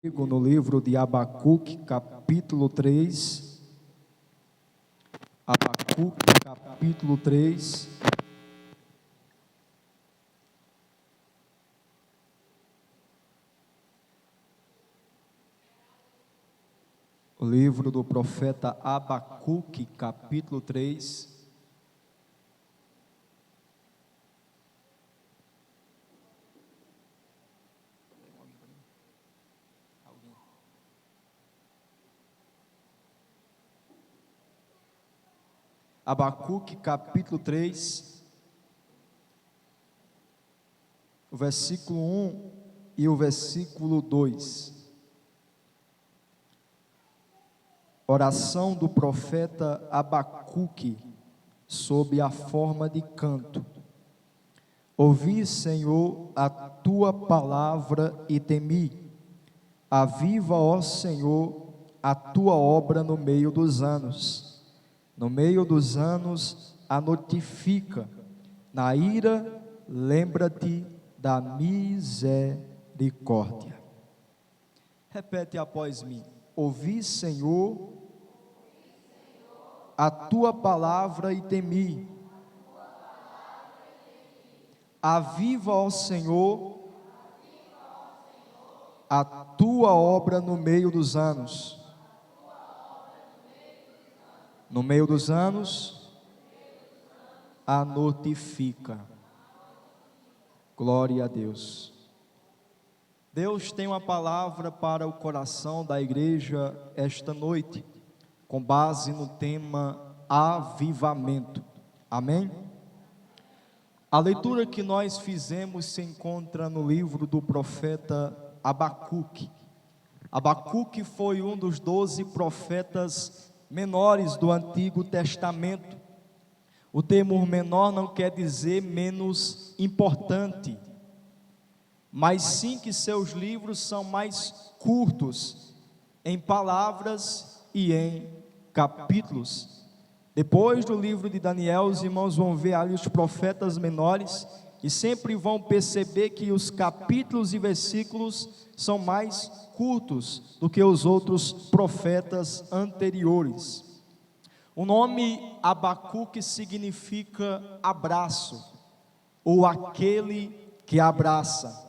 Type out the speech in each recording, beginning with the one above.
No livro de Abacuque, capítulo 3. Abacuque, capítulo 3. O livro do profeta Abacuque, capítulo 3. Abacuque, capítulo 3, o versículo 1 e o versículo 2. Oração do profeta Abacuque, sob a forma de canto. Ouvi, Senhor, a tua palavra e temi. Aviva, ó Senhor, a tua obra no meio dos anos. No meio dos anos a notifica, na ira lembra-te da misericórdia. Repete após mim: ouvi, Senhor, a tua palavra e temi. Aviva, ó Senhor, a tua obra no meio dos anos. No meio dos anos, a notifica. Glória a Deus. Deus tem uma palavra para o coração da igreja esta noite, com base no tema avivamento. Amém? A leitura que nós fizemos se encontra no livro do profeta Abacuque. Abacuque foi um dos 12 profetas menores do Antigo Testamento. O termo menor não quer dizer menos importante, mas sim que seus livros são mais curtos em palavras e em capítulos. Depois do livro de Daniel, os irmãos vão ver ali os profetas menores e sempre vão perceber que os capítulos e versículos são mais curtos do que os outros profetas anteriores. O nome Abacuque significa abraço, ou aquele que abraça.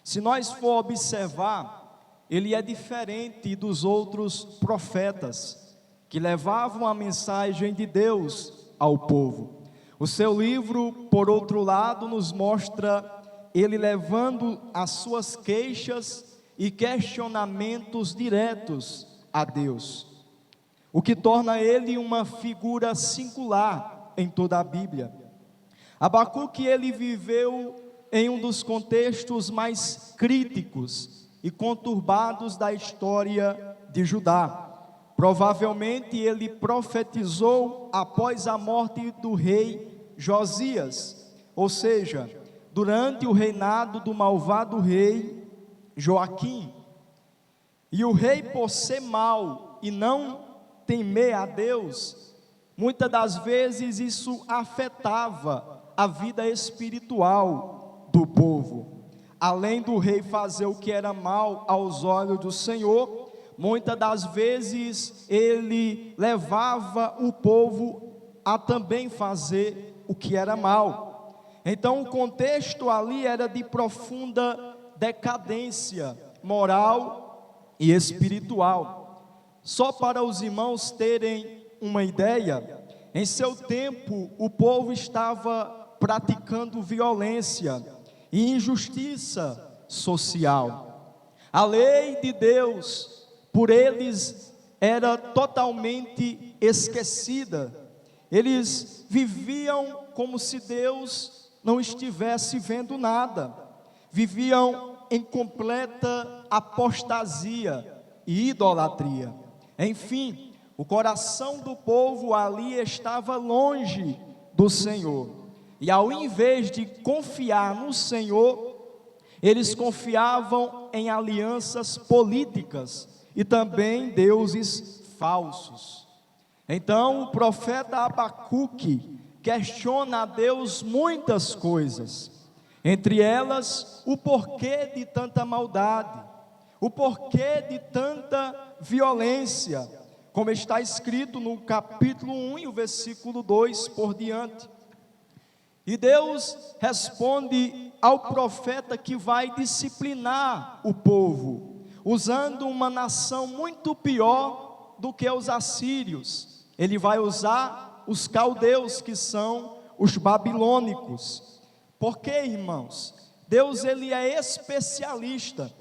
Se nós for observar, ele é diferente dos outros profetas, que levavam a mensagem de Deus ao povo. O seu livro, por outro lado, nos mostra ele levando as suas queixas e questionamentos diretos a Deus, o que torna ele uma figura singular em toda a Bíblia. Abacuque, ele viveu em um dos contextos mais críticos e conturbados da história de Judá. Provavelmente ele profetizou após a morte do rei Josias, ou seja, durante o reinado do malvado rei Joaquim. E o rei, por ser mau e não temer a Deus, muitas das vezes isso afetava a vida espiritual do povo. Além do rei fazer o que era mal aos olhos do Senhor, muitas das vezes ele levava o povo a também fazer o que era mal. Então o contexto ali era de profunda decadência moral e espiritual. Só para os irmãos terem uma ideia, em seu tempo o povo estava praticando violência e injustiça social. A lei de Deus, por eles, era totalmente esquecida. Eles viviam como se Deus não estivesse vendo nada. Viviam em completa apostasia e idolatria. Enfim, o coração do povo ali estava longe do Senhor. E ao invés de confiar no Senhor, eles confiavam em alianças políticas e também deuses falsos. Então o profeta Abacuque questiona a Deus muitas coisas, entre elas o porquê de tanta maldade, O porquê de tanta violência, como está escrito no capítulo 1 e o versículo 2 por diante. E Deus responde ao profeta que vai disciplinar o povo, usando uma nação muito pior do que os assírios. Ele vai usar os caldeus, que são os babilônicos. Por quê, irmãos? Deus, ele é especialista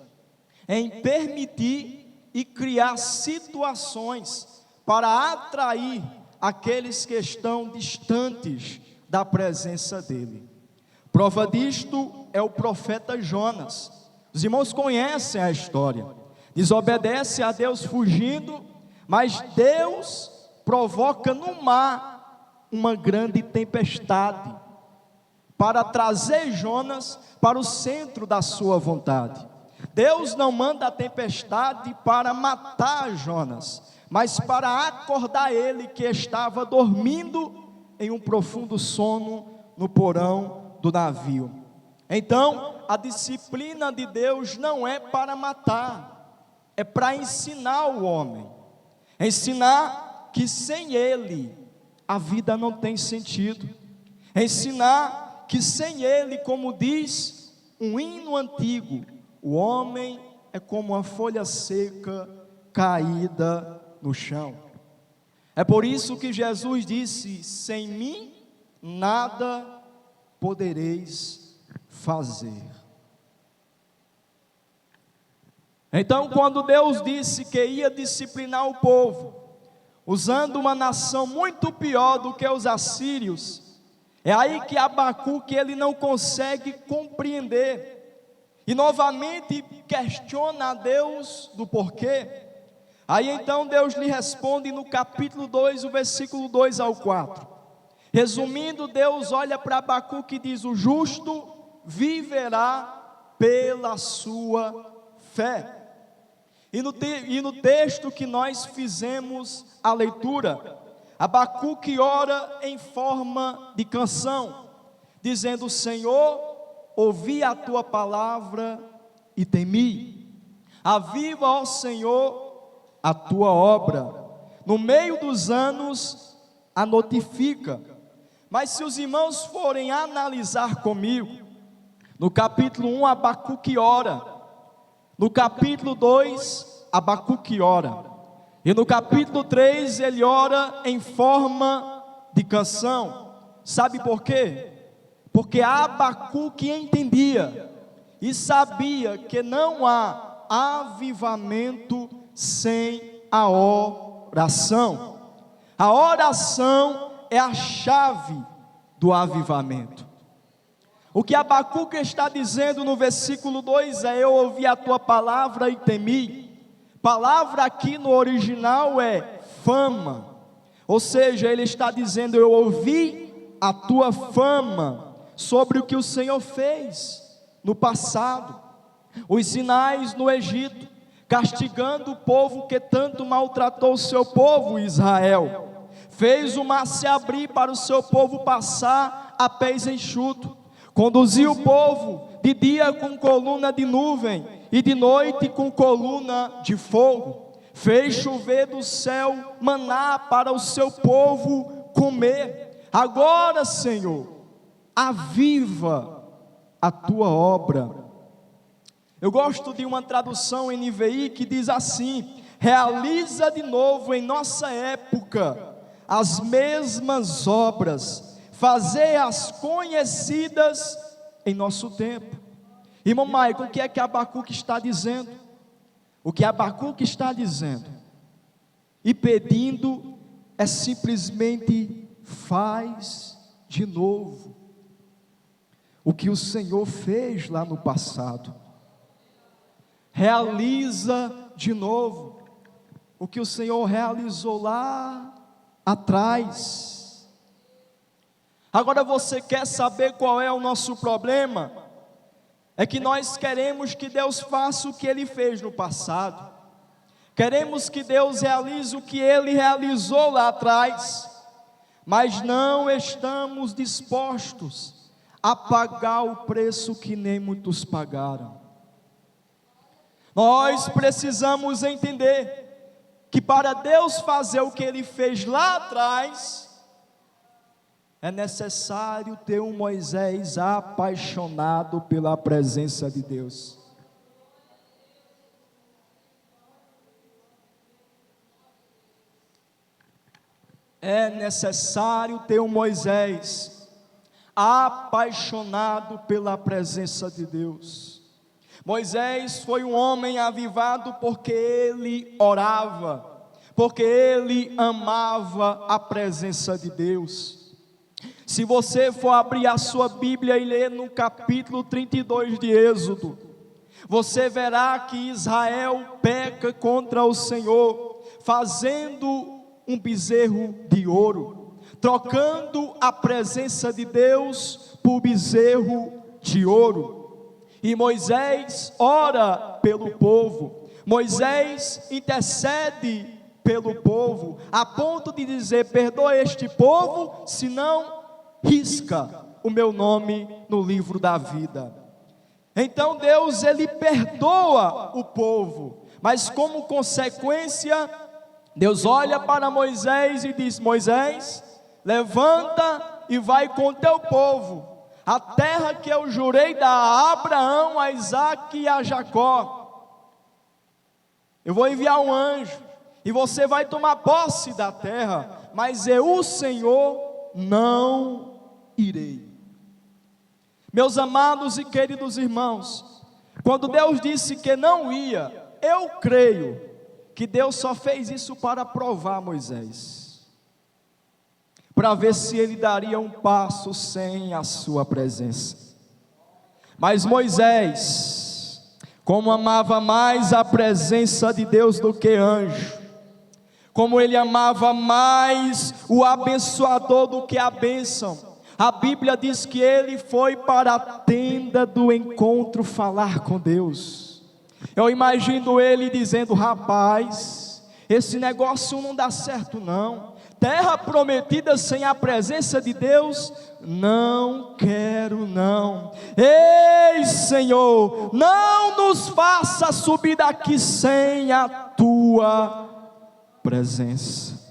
em permitir e criar situações para atrair aqueles que estão distantes da presença dele. Prova disto é o profeta Jonas. Os irmãos conhecem a história. Desobedece a Deus fugindo, mas Deus provoca no mar uma grande tempestade para trazer Jonas para o centro da sua vontade. Deus não manda a tempestade para matar Jonas, mas para acordar ele que estava dormindo em um profundo sono no porão do navio. Então, a disciplina de Deus não é para matar, é para ensinar o homem, ensinar que sem ele a vida não tem sentido, ensinar que sem ele, como diz um hino antigo, o homem é como uma folha seca caída no chão. É por isso que Jesus disse: sem mim nada podereis fazer. Então, quando Deus disse que ia disciplinar o povo, usando uma nação muito pior do que os assírios, é aí que Abacuque ele não consegue compreender. E novamente questiona a Deus do porquê. Aí então Deus lhe responde no capítulo 2, o versículo 2 ao 4. Resumindo, Deus olha para Abacuque e diz: o justo viverá pela sua fé. E no texto que nós fizemos a leitura, Abacuque ora em forma de canção, dizendo: Senhor, ouvi a tua palavra e temi. Aviva, ó Senhor, a tua obra. No meio dos anos a notifica. Mas se os irmãos forem analisar comigo, no capítulo 1 Abacuque ora, no capítulo 2 Abacuque ora, e no capítulo 3 ele ora em forma de canção. Sabe por quê? Porque Abacuque entendia e sabia que não há avivamento sem a oração. A oração é a chave do avivamento. O que Abacuque está dizendo no versículo 2 é: eu ouvi a tua palavra e temi. Palavra aqui no original é fama, ou seja, ele está dizendo: eu ouvi a tua fama sobre o que o Senhor fez no passado, os sinais no Egito, castigando o povo que tanto maltratou o seu povo Israel, fez o mar se abrir para o seu povo passar a pés enxuto, conduziu o povo de dia com coluna de nuvem e de noite com coluna de fogo, fez chover do céu maná para o seu povo comer. Agora, Senhor, aviva a tua obra. Eu gosto de uma tradução NVI que diz assim: realiza de novo em nossa época as mesmas obras, fazei-as conhecidas em nosso tempo. Irmão Maicon, o que é que Abacuque está dizendo? O que Abacuque está dizendo e pedindo é simplesmente: faz de novo o que o Senhor fez lá no passado. Realiza de novo o que o Senhor realizou lá atrás. Agora, você quer saber qual é o nosso problema? É que nós queremos que Deus faça o que Ele fez no passado. Queremos que Deus realize o que Ele realizou lá atrás, mas não estamos dispostos a pagar o preço que nem muitos pagaram. Nós precisamos entender que para Deus fazer o que Ele fez lá atrás, é necessário ter um Moisés apaixonado pela presença de Deus. É necessário ter um Moisés apaixonado pela presença de Deus. Moisés foi um homem avivado porque ele orava, porque ele amava a presença de Deus. Se você for abrir a sua Bíblia e ler no capítulo 32 de Êxodo, você verá que Israel peca contra o Senhor, fazendo um bezerro de ouro, trocando a presença de Deus por bezerro de ouro. E Moisés ora pelo povo, Moisés intercede pelo povo, a ponto de dizer: perdoa este povo, senão risca o meu nome no livro da vida. Então Deus, ele perdoa o povo, mas como consequência, Deus olha para Moisés e diz: Moisés, levanta e vai com teu povo, a terra que eu jurei dar a Abraão, a Isaque e a Jacó. Eu vou enviar um anjo, e você vai tomar posse da terra, mas eu, o Senhor, não irei. Meus amados e queridos irmãos, quando Deus disse que não ia, eu creio que Deus só fez isso para provar Moisés, para ver se ele daria um passo sem a sua presença. Mas Moisés, como amava mais a presença de Deus do que anjo, como ele amava mais o abençoador do que a bênção, a Bíblia diz que ele foi para a tenda do encontro falar com Deus. Eu imagino ele dizendo: rapaz, esse negócio não dá certo não, terra prometida sem a presença de Deus, não quero não. Ei Senhor, não nos faça subir daqui sem a tua presença.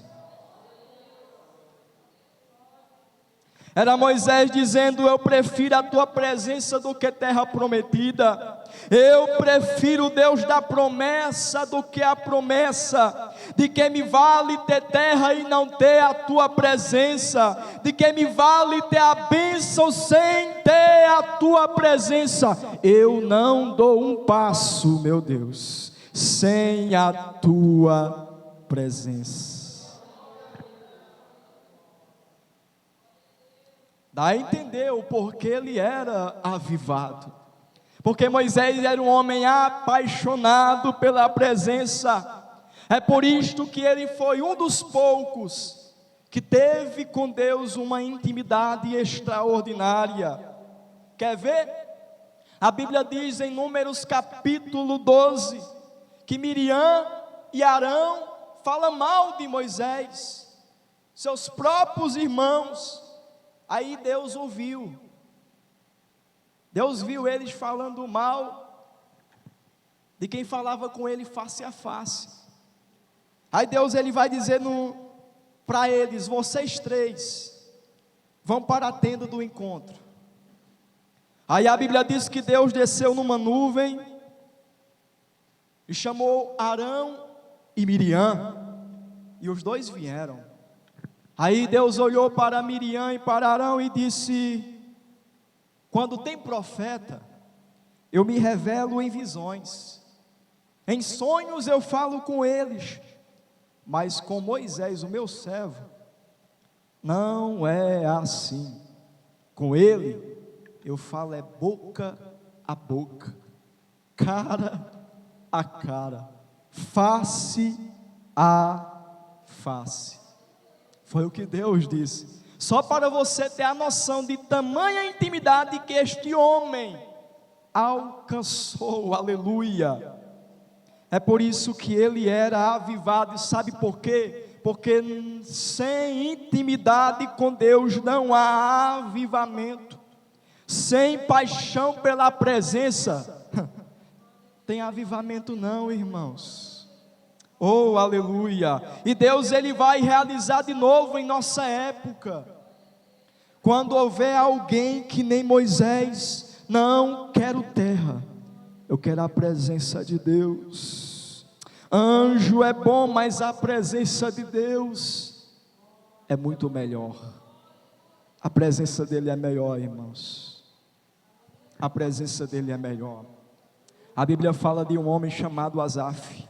Era Moisés dizendo: eu prefiro a tua presença do que terra prometida. Eu prefiro o Deus da promessa do que a promessa. De que me vale ter terra e não ter a tua presença? De que me vale ter a bênção sem ter a tua presença? Eu não dou um passo, meu Deus, sem a tua presença. Dá a entender o porquê ele era avivado, porque Moisés era um homem apaixonado pela presença. É por isto que ele foi um dos poucos que teve com Deus uma intimidade extraordinária. Quer ver? A Bíblia diz em Números capítulo 12, que Miriam e Arão falam mal de Moisés, seus próprios irmãos. Aí Deus ouviu, Deus viu eles falando mal de quem falava com ele face a face. Aí Deus, ele vai dizer para eles: vocês três vão para a tenda do encontro. Aí a Bíblia diz que Deus desceu numa nuvem e chamou Arão e Miriam, e os dois vieram. Aí Deus olhou para Miriam e para Arão e disse: quando tem profeta, eu me revelo em visões, em sonhos eu falo com eles, mas com Moisés, o meu servo, não é assim. Com ele eu falo é boca a boca, cara a cara, face a face. Foi o que Deus disse. Só para você ter a noção de tamanha intimidade que este homem alcançou, aleluia. É por isso que ele era avivado. E sabe por quê? Porque sem intimidade com Deus não há avivamento. Sem paixão pela presença tem avivamento não, irmãos. Oh, aleluia! E Deus, Ele vai realizar de novo em nossa época. Quando houver alguém que nem Moisés, não quero terra, eu quero a presença de Deus. Anjo é bom, mas a presença de Deus é muito melhor. A presença dele é melhor, irmãos. A presença dele é melhor. A Bíblia fala de um homem chamado Asaf.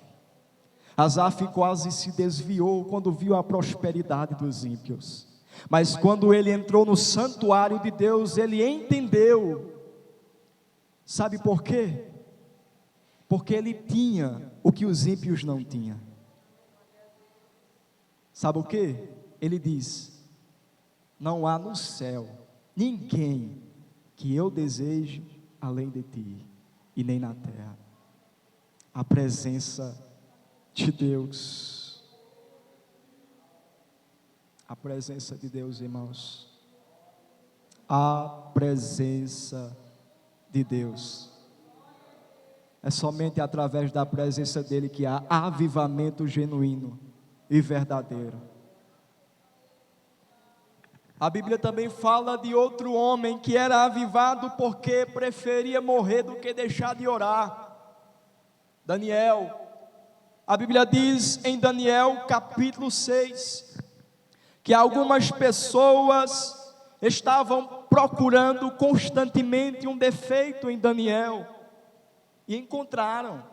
Asaf quase se desviou quando viu a prosperidade dos ímpios. Mas quando ele entrou no santuário de Deus, ele entendeu. Sabe por quê? Porque ele tinha o que os ímpios não tinham. Sabe o quê? Ele diz: não há no céu ninguém que eu deseje além de ti, e nem na terra. A presença de Deus. A presença de Deus, irmãos. A presença de Deus. É somente através da presença dele que há avivamento genuíno e verdadeiro. A Bíblia também fala de outro homem que era avivado porque preferia morrer do que deixar de orar. Daniel. A Bíblia diz em Daniel capítulo 6, que algumas pessoas estavam procurando constantemente um defeito em Daniel, e encontraram.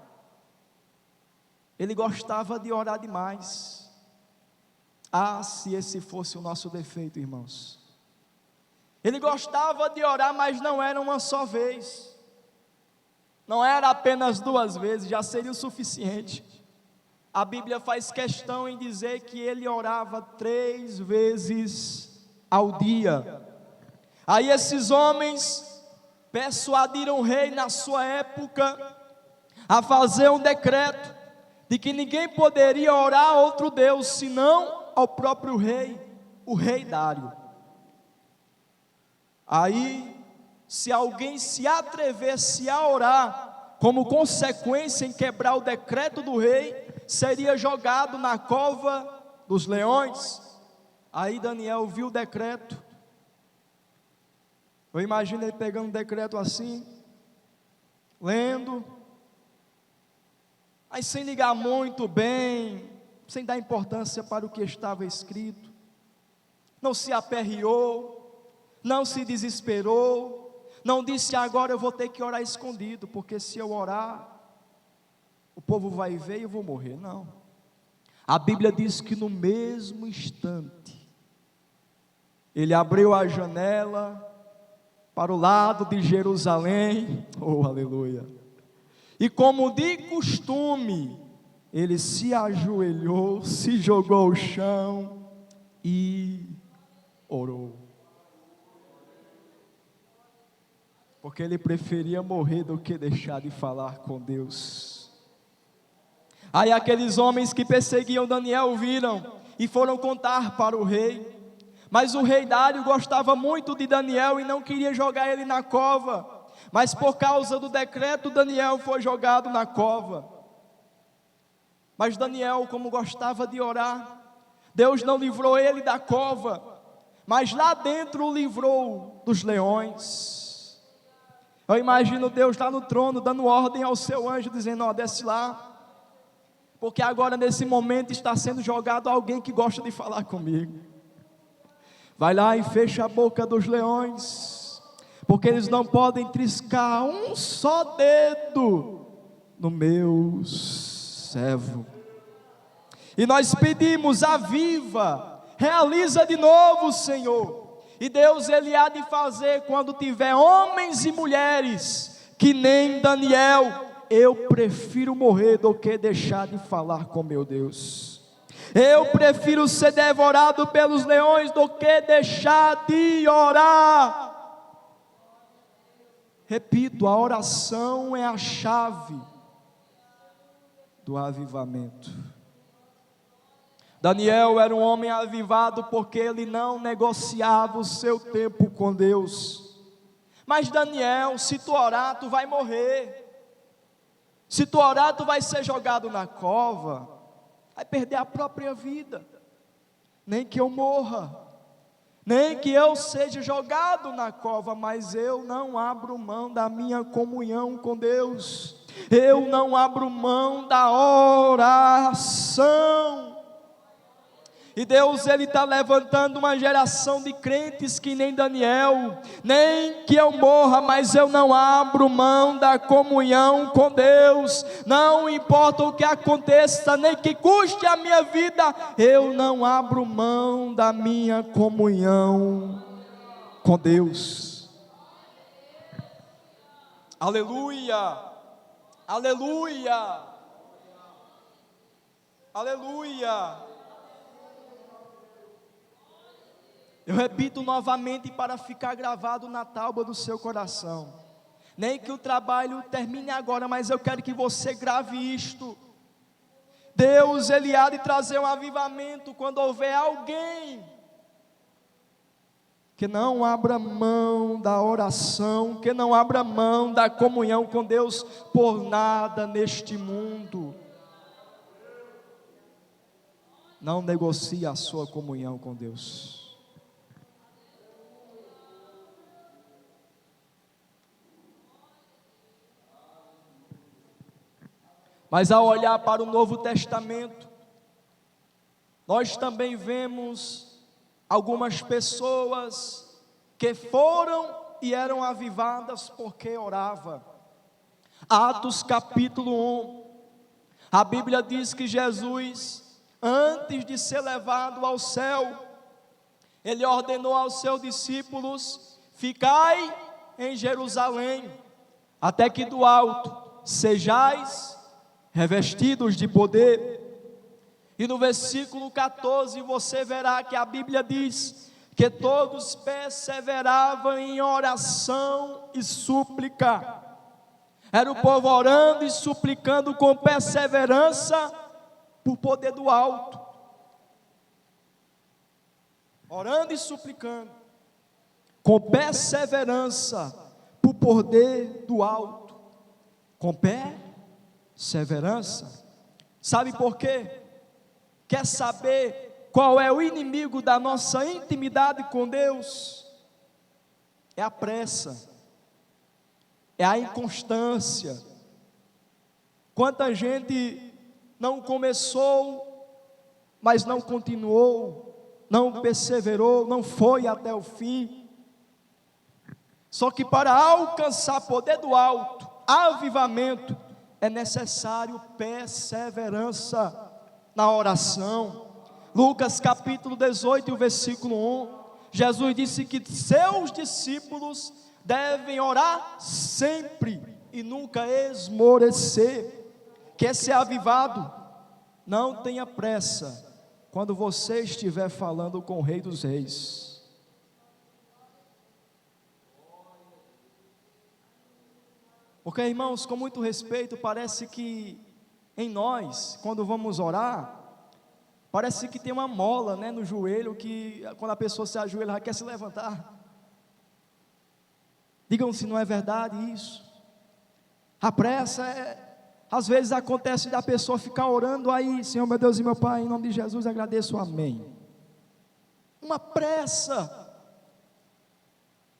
Ele gostava de orar demais. Ah, se esse fosse o nosso defeito, irmãos. Ele gostava de orar, mas não era uma só vez. Não era apenas 2 vezes, já seria o suficiente. A Bíblia faz questão em dizer que ele orava 3 vezes ao dia. Aí esses homens persuadiram o rei na sua época a fazer um decreto de que ninguém poderia orar a outro Deus senão ao próprio rei, o rei Dário. Aí, se alguém se atrevesse a orar, como consequência em quebrar o decreto do rei, seria jogado na cova dos leões. Aí Daniel viu o decreto. Eu imagino ele pegando o decreto assim, lendo, aí sem ligar muito bem, sem dar importância para o que estava escrito. Não se aperreou, não se desesperou, não disse: agora eu vou ter que orar escondido, porque se eu orar, o povo vai ver e eu vou morrer. Não. A Bíblia diz que no mesmo instante, ele abriu a janela para o lado de Jerusalém, oh aleluia, e como de costume, ele se ajoelhou, se jogou ao chão e orou, porque ele preferia morrer do que deixar de falar com Deus. Aí aqueles homens que perseguiam Daniel viram e foram contar para o rei. Mas o rei Dário gostava muito de Daniel e não queria jogar ele na cova. Mas por causa do decreto, Daniel foi jogado na cova. Mas Daniel, como gostava de orar, Deus não livrou ele da cova, mas lá dentro o livrou dos leões. Eu imagino Deus lá no trono, dando ordem ao seu anjo, dizendo: ó, desce lá, porque agora nesse momento está sendo jogado alguém que gosta de falar comigo. Vai lá e fecha a boca dos leões, porque eles não podem triscar um só dedo no meu servo. E nós pedimos: aviva, realiza de novo, Senhor. E Deus, Ele há de fazer quando tiver homens e mulheres que nem Daniel. Eu prefiro morrer do que deixar de falar com meu Deus. Eu prefiro ser devorado pelos leões do que deixar de orar. Repito, a oração é a chave do avivamento. Daniel era um homem avivado porque ele não negociava o seu tempo com Deus. Mas Daniel, se tu orar, tu vai morrer. Se tu orar, tu vai ser jogado na cova, vai perder a própria vida. Nem que eu morra, nem que eu seja jogado na cova, mas eu não abro mão da minha comunhão com Deus. Eu não abro mão da oração. E Deus, Ele está levantando uma geração de crentes que nem Daniel, nem que eu morra, mas eu não abro mão da comunhão com Deus, não importa o que aconteça, nem que custe a minha vida, eu não abro mão da minha comunhão com Deus. Aleluia, aleluia, aleluia. Eu repito novamente para ficar gravado na tábua do seu coração. Nem que o trabalho termine agora, mas eu quero que você grave isto. Deus, Ele há de trazer um avivamento quando houver alguém que não abra mão da oração, que não abra mão da comunhão com Deus por nada neste mundo. Não negocie a sua comunhão com Deus. Mas ao olhar para o Novo Testamento, nós também vemos algumas pessoas que foram e eram avivadas porque orava. Atos capítulo 1, a Bíblia diz que Jesus, antes de ser levado ao céu, Ele ordenou aos seus discípulos: ficai em Jerusalém, até que do alto sejais revestidos de poder. E no versículo 14 você verá que a Bíblia diz que todos perseveravam em oração e súplica. Era o povo orando e suplicando com perseverança por poder do alto. Orando e suplicando com perseverança por poder do alto. Com perseverança. Sabe por quê? Quer saber qual é o inimigo da nossa intimidade com Deus? É a pressa, é a inconstância. Quanta gente não começou, mas não continuou, não perseverou, não foi até o fim. Só que para alcançar poder do alto, avivamento, é necessário perseverança na oração. Lucas capítulo 18, versículo 1, Jesus disse que seus discípulos devem orar sempre e nunca esmorecer. Quer ser avivado? Não tenha pressa quando você estiver falando com o Rei dos Reis. Porque, irmãos, com muito respeito, parece que em nós, quando vamos orar, parece que tem uma mola, né, no joelho, que quando a pessoa se ajoelha, ela quer se levantar. Digam se não é verdade isso. A pressa, às vezes acontece da pessoa ficar orando aí: Senhor meu Deus e meu Pai, em nome de Jesus agradeço, amém. Uma pressa.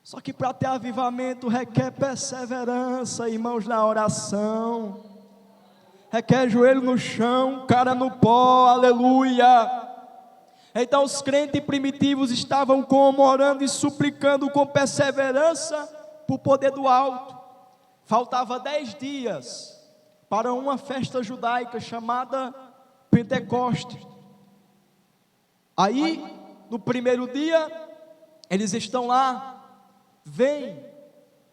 Só que para ter avivamento requer perseverança, irmãos, na oração. Requer joelho no chão, cara no pó, aleluia. Então os crentes primitivos estavam como? Orando e suplicando com perseverança por poder do alto. Faltava 10 dias para uma festa judaica chamada Pentecostes. Aí, no primeiro dia, eles estão lá. Vem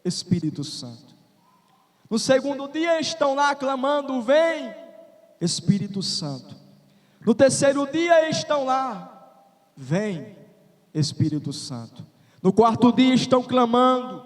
Espírito Santo. No segundo dia estão lá clamando: vem Espírito Santo. No terceiro dia estão lá: vem Espírito Santo. No quarto dia estão clamando,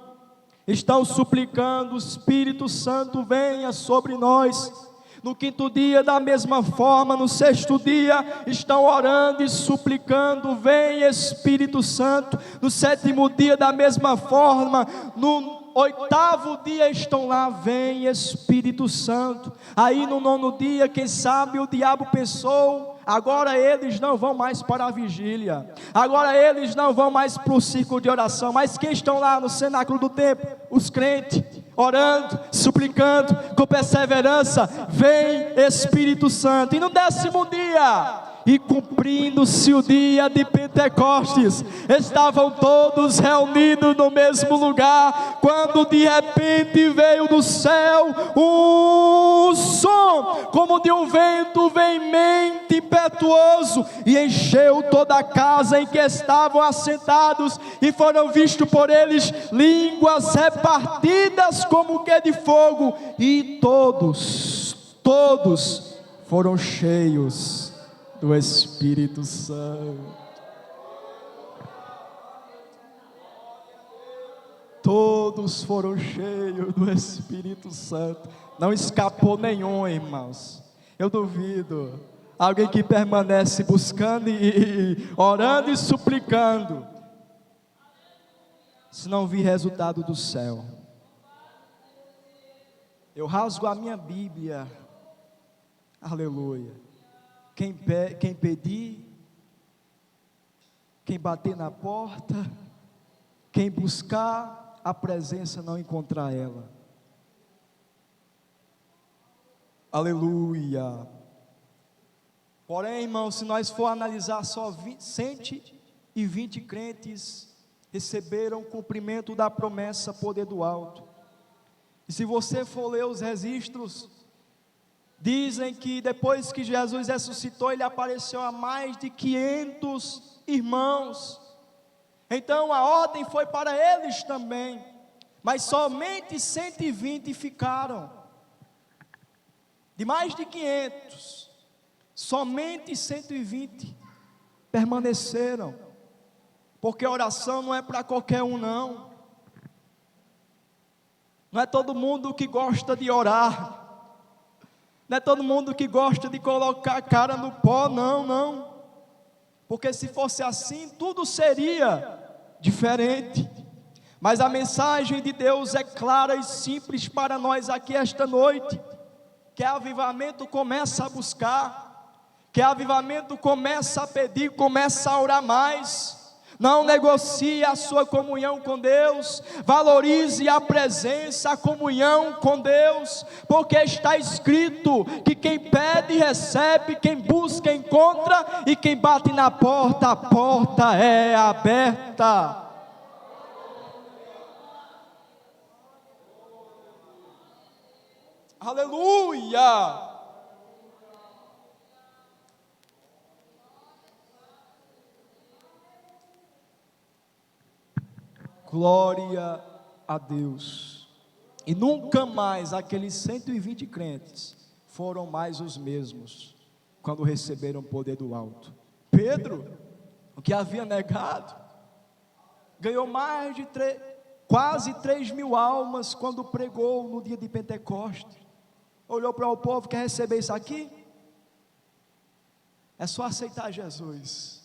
estão suplicando: Espírito Santo venha sobre nós. No quinto dia da mesma forma. No sexto dia estão orando e suplicando: vem Espírito Santo. No sétimo dia da mesma forma. No 8º dia estão lá, vem Espírito Santo. Aí no 9º dia, quem sabe o diabo pensou: agora eles não vão mais para a vigília, agora eles não vão mais para o círculo de oração. Mas quem estão lá no cenáculo do templo? Os crentes, orando, suplicando, com perseverança. Vem Espírito Santo. E no 10º dia, e cumprindo-se o dia de Pentecostes, estavam todos reunidos no mesmo lugar, quando de repente veio do céu um som, como de um vento veemente, impetuoso, e encheu toda a casa em que estavam assentados, e foram vistos por eles línguas repartidas como que de fogo, e todos foram cheios do Espírito Santo. Todos foram cheios do Espírito Santo. Não escapou nenhum, irmãos. Eu duvido. Alguém que permanece buscando e orando e suplicando, se não vir resultado do céu. Eu rasgo a minha Bíblia. Aleluia. Quem pedir, quem bater na porta, quem buscar a presença não encontrar ela. Aleluia. Porém, irmão, se nós for analisar, só 120 crentes receberam o cumprimento da promessa, poder do alto. E se você for ler os registros, dizem que depois que Jesus ressuscitou, ele apareceu a mais de 500 irmãos. Então a ordem foi para eles também, mas somente 120 ficaram. De mais de 500, somente 120 permaneceram, porque a oração não é para qualquer um, não. Não é todo mundo que gosta de orar. Não é todo mundo que gosta de colocar a cara no pó, não. Porque se fosse assim, tudo seria diferente. Mas a mensagem de Deus é clara e simples para nós aqui esta noite. Que avivamento começa a buscar, que avivamento começa a pedir, começa a orar mais. Não negocie a sua comunhão com Deus, valorize a presença, a comunhão com Deus, porque está escrito que quem pede recebe, quem busca encontra, e quem bate na porta, a porta é aberta. Aleluia! Glória a Deus. E nunca mais aqueles 120 crentes foram mais os mesmos quando receberam o poder do alto. Pedro, o que havia negado, ganhou mais de quase 3.000 almas quando pregou no dia de Pentecostes. Olhou para o povo: quer receber isso aqui? É só aceitar Jesus,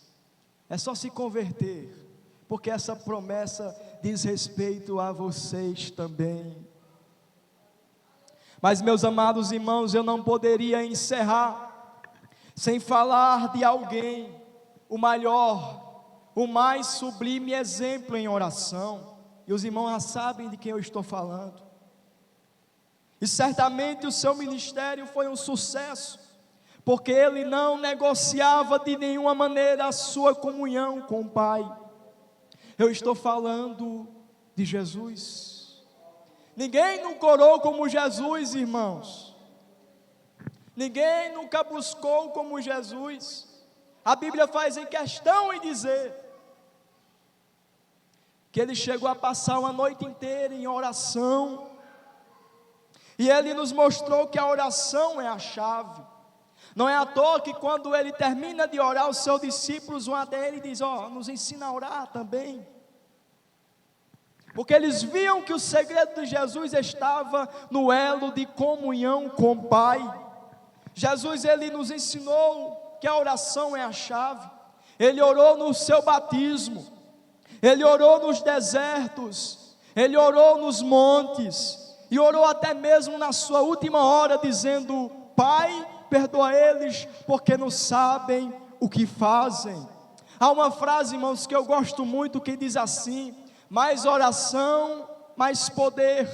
é só se converter, porque essa promessa diz respeito a vocês também. Mas, meus amados irmãos, eu não poderia encerrar sem falar de alguém, o maior, o mais sublime exemplo em oração. E os irmãos já sabem de quem eu estou falando. E certamente o seu ministério foi um sucesso, porque ele não negociava de nenhuma maneira a sua comunhão com o Pai. Eu estou falando de Jesus. Ninguém nunca orou como Jesus, irmãos. Ninguém nunca buscou como Jesus. A Bíblia faz em questão em dizer que ele chegou a passar uma noite inteira em oração. E ele nos mostrou que a oração é a chave. Não é à toa que quando ele termina de orar, os seus discípulos vão até ele e dizem: nos ensina a orar também. Porque eles viam que o segredo de Jesus estava no elo de comunhão com o Pai. Jesus, ele nos ensinou que a oração é a chave. Ele orou no seu batismo, ele orou nos desertos, ele orou nos montes, e orou até mesmo na sua última hora, dizendo: Pai, perdoa eles, porque não sabem o que fazem. Há uma frase, irmãos, que eu gosto muito, que diz assim: mais oração, mais poder;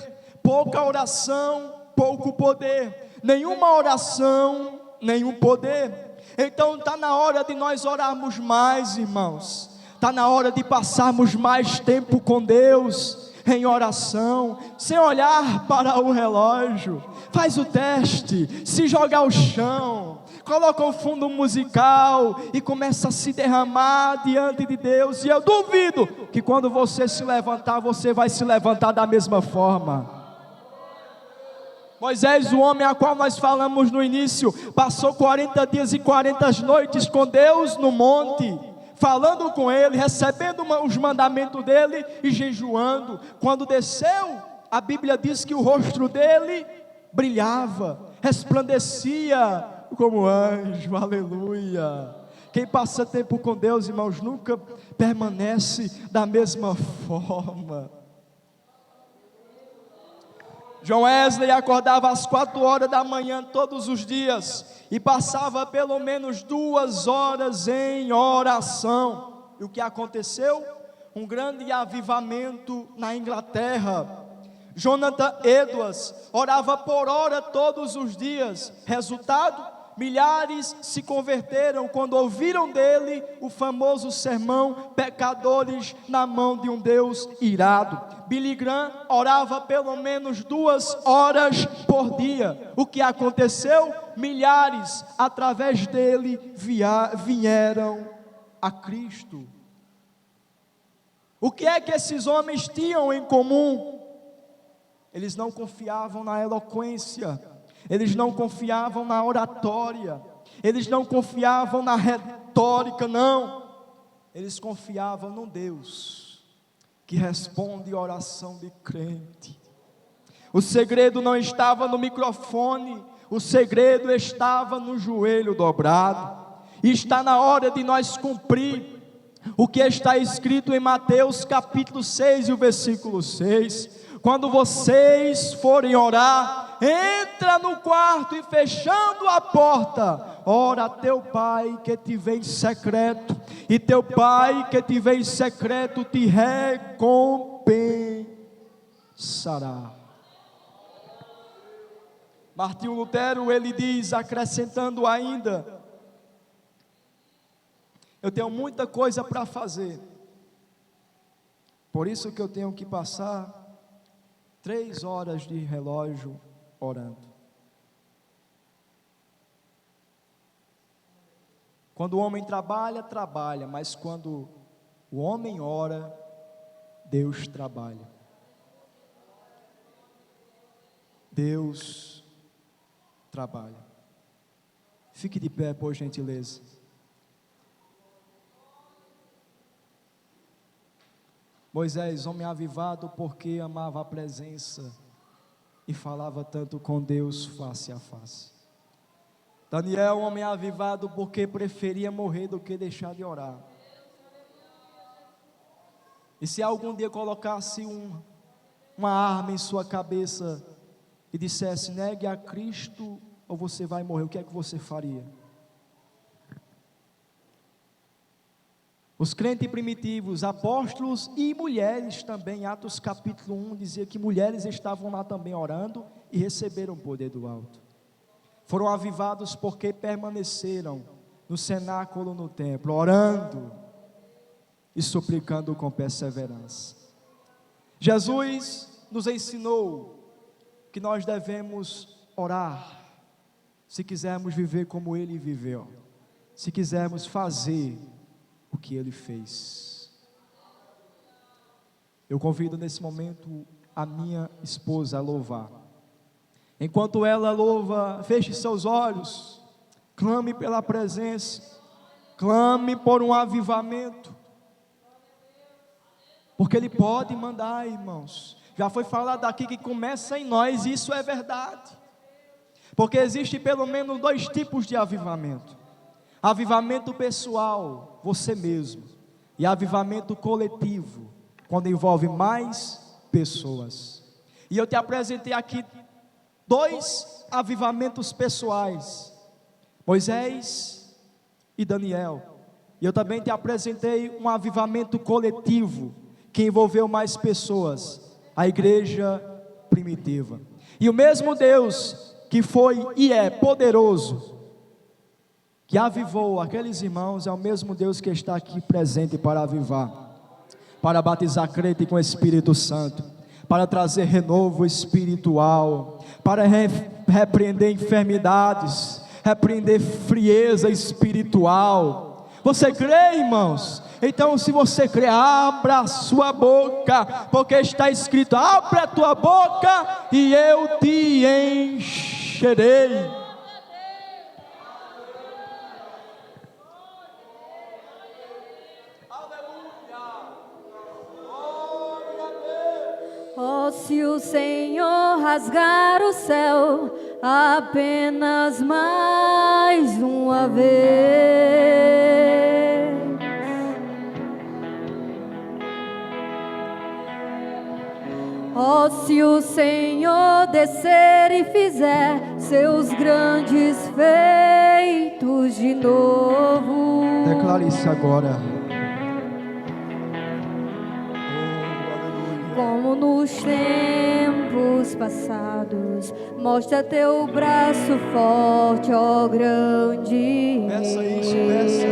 pouca oração, pouco poder; nenhuma oração, nenhum poder. Então está na hora de nós orarmos mais, irmãos. Está na hora de passarmos mais tempo com Deus, em oração, sem olhar para o relógio. Faz o teste, se joga ao chão, coloca um fundo musical e começa a se derramar diante de Deus. E eu duvido que quando você se levantar, você vai se levantar da mesma forma. Moisés, o homem a qual nós falamos no início, passou 40 dias e 40 noites com Deus no monte, falando com ele, recebendo os mandamentos dele e jejuando. Quando desceu, a Bíblia diz que o rosto dele brilhava, resplandecia como anjo. Aleluia. Quem passa tempo com Deus, irmãos, nunca permanece da mesma forma. John Wesley acordava às 4 horas da manhã todos os dias e passava pelo menos 2 horas em oração. E o que aconteceu? Um grande avivamento na Inglaterra. Jonathan Edwards orava por hora todos os dias. Resultado? Milhares se converteram quando ouviram dele o famoso sermão: pecadores na mão de um Deus irado. Billy Graham orava pelo menos 2 horas por dia. O que aconteceu? Milhares através dele vieram a Cristo. O que é que esses homens tinham em comum? Eles não confiavam na eloquência, eles não confiavam na oratória, eles não confiavam na retórica, não. Eles confiavam num Deus que responde oração de crente. O segredo não estava no microfone, o segredo estava no joelho dobrado. E está na hora de nós cumprir o que está escrito em Mateus capítulo 6 e o versículo 6. Quando vocês forem orar, entra no quarto e fechando a porta, ora a teu pai que te vê em secreto, e teu pai que te vê em secreto te recompensará. Martinho Lutero, ele diz, acrescentando ainda: eu tenho muita coisa para fazer, por isso que eu tenho que passar 3 horas de relógio orando. Quando o homem trabalha, trabalha, mas quando o homem ora, Deus trabalha. Deus trabalha. Fique de pé, por gentileza. Moisés, homem avivado, porque amava a presença e falava tanto com Deus face a face. Daniel, homem avivado, porque preferia morrer do que deixar de orar. E se algum dia colocasse uma arma em sua cabeça e dissesse: negue a Cristo ou você vai morrer, o que é que você faria? Os crentes primitivos, apóstolos e mulheres também, Atos capítulo 1 dizia que mulheres estavam lá também orando e receberam o poder do alto. Foram avivados porque permaneceram no cenáculo, no templo, orando e suplicando com perseverança. Jesus nos ensinou que nós devemos orar, se quisermos viver como Ele viveu, se quisermos fazer o que Ele fez. Eu convido nesse momento a minha esposa a louvar. Enquanto ela louva, feche seus olhos, clame pela presença, clame por um avivamento, porque Ele pode mandar, irmãos. Já foi falado aqui que começa em nós, e isso é verdade, porque existe pelo menos 2 tipos de avivamento: avivamento pessoal, você mesmo, e avivamento coletivo, quando envolve mais pessoas. E eu te apresentei aqui 2 avivamentos pessoais, Moisés e Daniel. E eu também te apresentei um avivamento coletivo, que envolveu mais pessoas, a igreja primitiva. E o mesmo Deus que foi e é poderoso, que avivou aqueles irmãos, é o mesmo Deus que está aqui presente para avivar, para batizar crente com o Espírito Santo, para trazer renovo espiritual, para repreender enfermidades, repreender frieza espiritual. Você crê, irmãos? Então, se você crê, abra a sua boca, porque está escrito: abre a tua boca e eu te encherei. Oh, se o Senhor rasgar o céu apenas mais uma vez, oh, se o Senhor descer e fizer seus grandes feitos de novo, declare isso agora. como nos tempos passados, mostra teu braço forte, ó grande Peça Rei. isso, peça.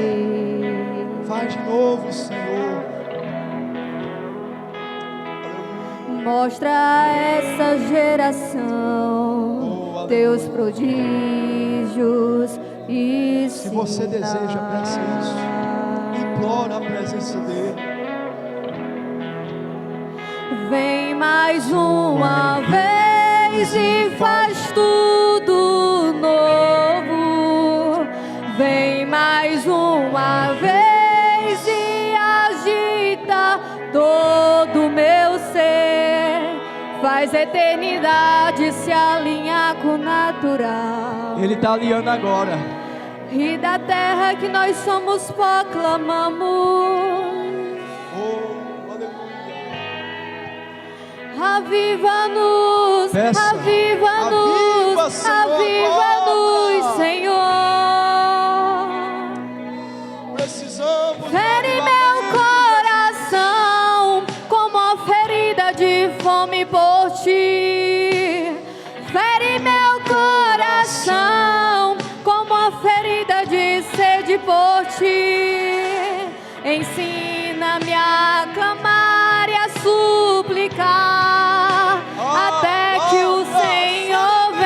Faz de novo, Senhor. Mostra a essa geração teus prodígios e Se você deseja, peça isso. Implora a presença dele. Vem mais uma vez e faz tudo novo. Vem mais uma vez e agita todo o meu ser. Faz a eternidade se alinhar com o natural. Ele está alinhando agora. E da terra que nós somos proclamamos. Aviva-nos, aviva-nos, aviva-nos, Senhor. Precisamos. Fere meu coração como a ferida de fome por ti. Fere meu coração como a ferida de sede por ti. Ensina-me a clamar e a suplicar até que o Senhor venha.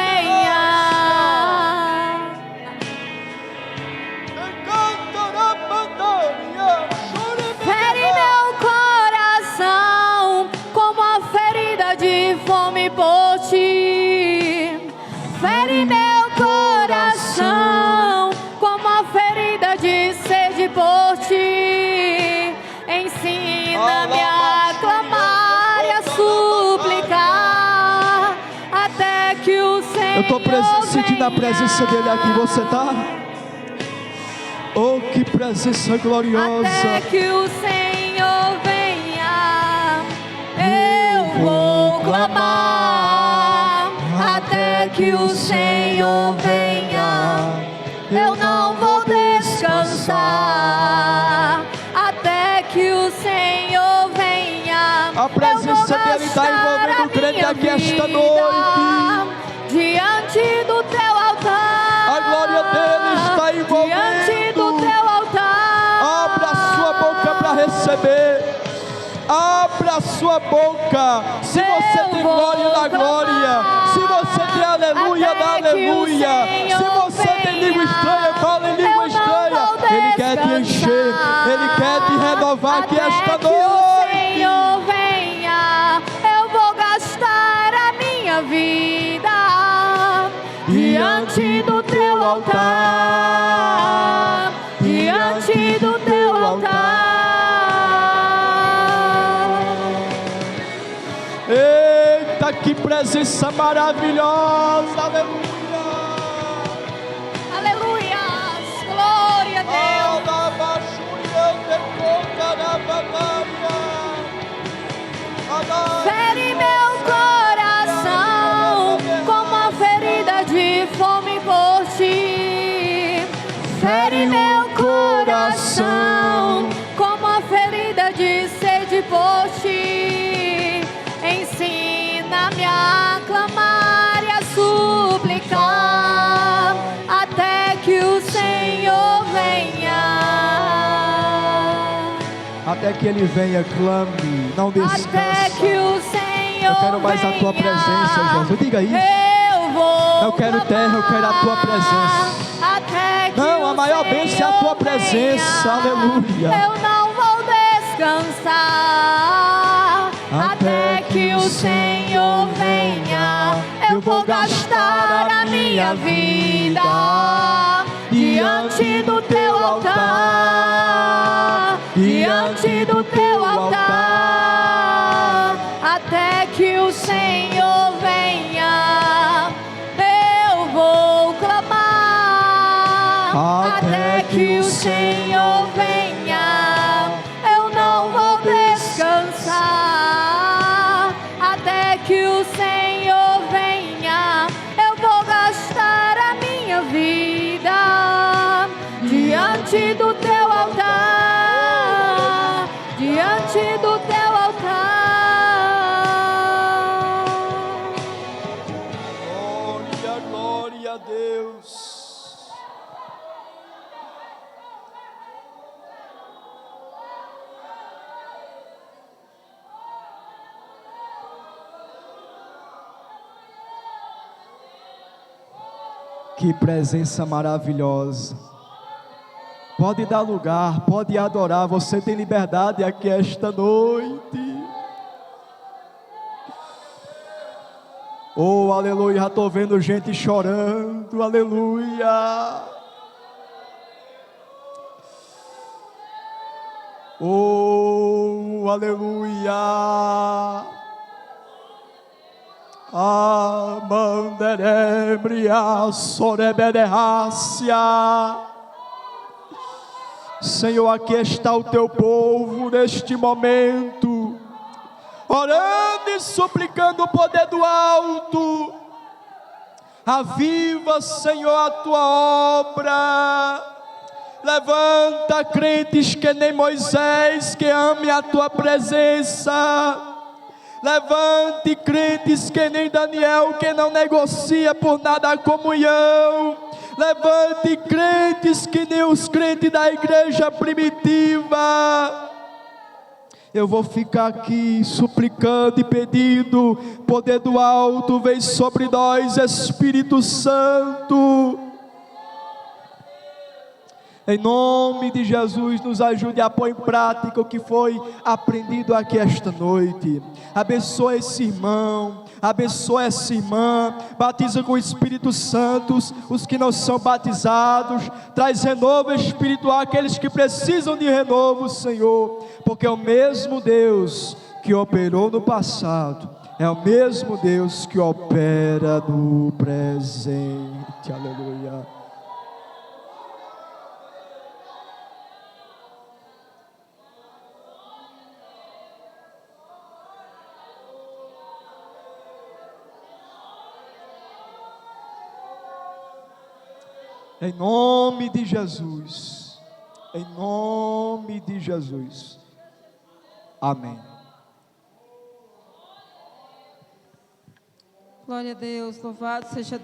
Fere meu coração como a ferida de fome por ti. Fere meu coração como a ferida de sede por ti. Ensina-me a clamar e a suplicar até que o Senhor Eu estou sentindo a presença dele aqui. Você está? Oh, que presença gloriosa. Até que o Senhor venha, eu vou clamar. Até que o Senhor venha, eu não vou descansar. Até que o Senhor venha, A presença dele está envolvendo o crente aqui esta noite. Diante do teu altar, A glória dele está envolvendo. diante do teu altar. Abra a sua boca para receber. Abra a sua boca. Se você tem glória na glória. Se você tem aleluia na aleluia. Se você tem língua estranha, fala em língua estranha. Ele quer te encher. Ele quer te renovar aqui esta noite. O Senhor venha, eu vou gastar a minha vida diante do teu altar, diante do teu altar. Eita, que presença maravilhosa. Aleluia. Aleluias, glória a Deus. Alabaxuria de conta na batalha. Fere meu coração, como a ferida de sede por ti. Ensina-me a clamar e a suplicar, até que o Senhor venha. Até que Ele venha, clame, não descansa. Até que o Senhor Eu quero mais a tua presença, Jesus. Diga isso. Eu vou Eu quero terra, eu quero a tua presença. Até que Não, a maior bênção é a tua presença. Aleluia. Eu não vou descansar até que o Senhor venha. Eu vou gastar a minha vida diante do teu altar, diante do teu altar, até que o Senhor venha. Eu vou clamar até que o Senhor venha. Eu não vou descansar até que o Senhor venha. Eu vou gastar a minha vida diante do teu altar, diante do teu altar. Glória, glória a Deus. Que presença maravilhosa. Pode dar lugar, pode adorar. Você tem liberdade aqui esta noite. Oh, aleluia. Já estou vendo gente chorando. Aleluia. Oh, aleluia. Amanderemria sorebederácia. Senhor, aqui está o teu povo neste momento, orando e suplicando o poder do alto. Aviva, Senhor, a tua obra. Levanta crentes que nem Moisés, que ame a tua presença. Levante crentes que nem Daniel, que não negocia por nada a comunhão. Levante crentes que nem os crentes da igreja primitiva. Eu vou ficar aqui suplicando e pedindo, poder do alto, vem sobre nós, Espírito Santo. Em nome de Jesus, nos ajude a pôr em prática o que foi aprendido aqui esta noite. Abençoa esse irmão, abençoa essa irmã, batiza com o Espírito Santo os que não são batizados, traz renovo espiritual àqueles que precisam de renovo, Senhor, porque é o mesmo Deus que operou no passado, é o mesmo Deus que opera no presente. Aleluia. Em nome de Jesus, em nome de Jesus, amém. Glória a Deus, louvado seja